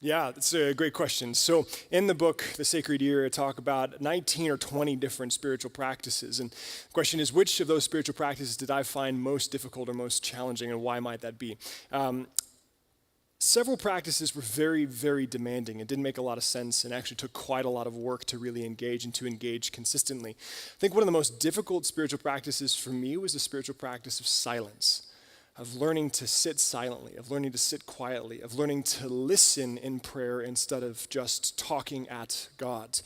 Yeah, that's a great question. So, in the book, The Sacred Year, I talk about 19 or 20 different spiritual practices. And the question is, which of those spiritual practices did I find most difficult or most challenging, and why might that be? Several practices were very, very demanding. It didn't make a lot of sense and actually took quite a lot of work to really engage and to engage consistently. I think one of the most difficult spiritual practices for me was the spiritual practice of silence, of learning to sit silently, of learning to sit quietly, of learning to listen in prayer instead of just talking at God.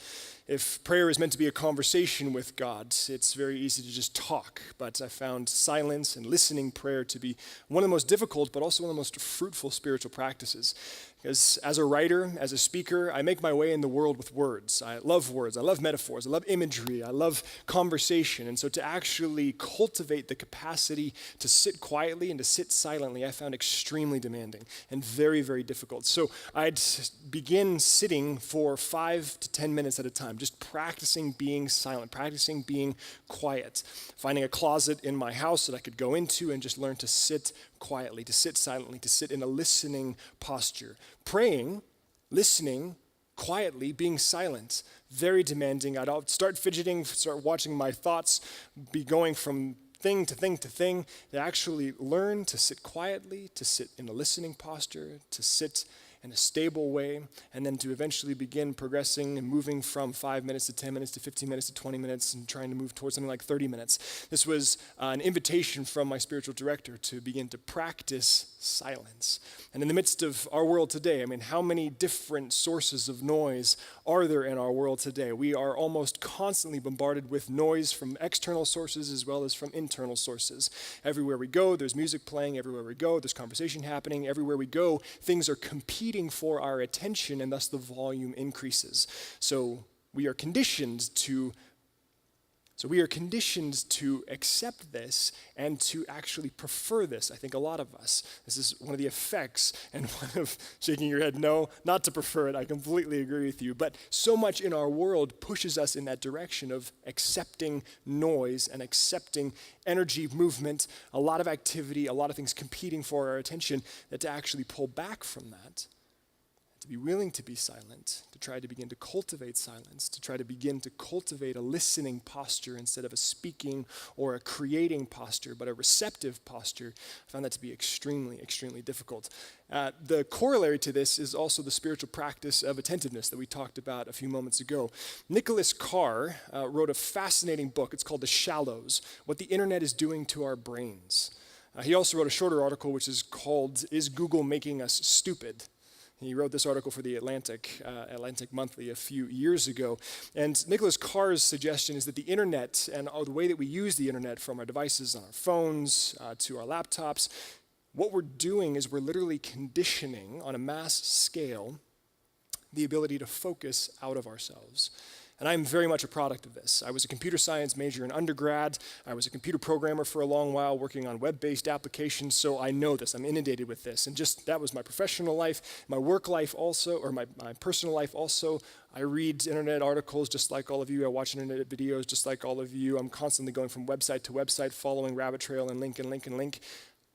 If prayer is meant to be a conversation with God, it's very easy to just talk, but I found silence and listening prayer to be one of the most difficult, but also one of the most fruitful spiritual practices. Because as a writer, as a speaker, I make my way in the world with words. I love metaphors, I love imagery, I love conversation. And so to actually cultivate the capacity to sit quietly and to sit silently, I found extremely demanding and very, very difficult. So I'd begin sitting for 5 to 10 minutes at a time, just practicing being silent, practicing being quiet, finding a closet in my house that I could go into and just learn to sit quietly, to sit silently, to sit in a listening posture. Praying, listening, quietly, being silent, very demanding. I'd start fidgeting, start watching my thoughts be going from thing to thing to thing, to actually learn to sit quietly, to sit in a listening posture, to sit in a stable way, and then to eventually begin progressing and moving from 5 minutes to 10 minutes to 15 minutes to 20 minutes and trying to move towards something like 30 minutes. This was an invitation from my spiritual director to begin to practice silence. And in the midst of our world today, how many different sources of noise are there in our world today? We are almost constantly bombarded with noise from external sources as well as from internal sources. Everywhere we go, there's music playing. Everywhere we go, there's conversation happening. Everywhere we go, things are competing for our attention, and thus the volume increases. So we are conditioned to accept this and to actually prefer this. I think a lot of us, this is one of the effects, and one of shaking your head, no, not to prefer it, I completely agree with you, but so much in our world pushes us in that direction of accepting noise and accepting energy, movement, a lot of activity, a lot of things competing for our attention, that to actually pull back from that, to be willing to be silent, to try to begin to cultivate silence, to try to begin to cultivate a listening posture instead of a speaking or a creating posture, but a receptive posture, I found that to be extremely, extremely difficult. The corollary to this is also the spiritual practice of attentiveness that we talked about a few moments ago. Nicholas Carr wrote a fascinating book. It's called The Shallows, What the Internet is Doing to Our Brains. He also wrote a shorter article which is called, Is Google Making Us Stupid? He wrote this article for the Atlantic Monthly a few years ago. And Nicholas Carr's suggestion is that the internet and the way that we use the internet, from our devices on our phones to our laptops, what we're doing is we're literally conditioning on a mass scale the ability to focus out of ourselves. And I'm very much a product of this. I was a computer science major in undergrad. I was a computer programmer for a long while, working on web-based applications, so I know this. I'm inundated with this. And just that was my professional life, my work life also, or my personal life also. I read internet articles just like all of you. I watch internet videos just like all of you. I'm constantly going from website to website, following rabbit trail and link and link and link.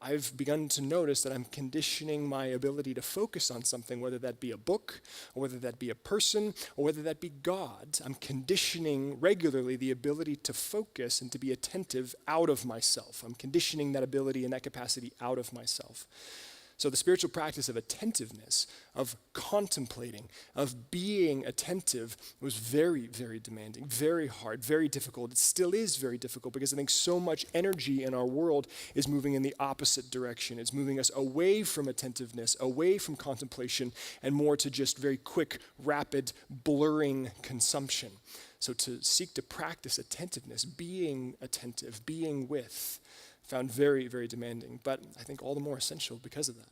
I've begun to notice that I'm conditioning my ability to focus on something, whether that be a book, or whether that be a person, or whether that be God. I'm conditioning regularly the ability to focus and to be attentive out of myself. I'm conditioning that ability and that capacity out of myself. So the spiritual practice of attentiveness, of contemplating, of being attentive was very, very demanding, very hard, very difficult. It still is very difficult because I think so much energy in our world is moving in the opposite direction. It's moving us away from attentiveness, away from contemplation, and more to just very quick, rapid, blurring consumption. So to seek to practice attentiveness, being attentive, being with, found very, very demanding, but I think all the more essential because of that.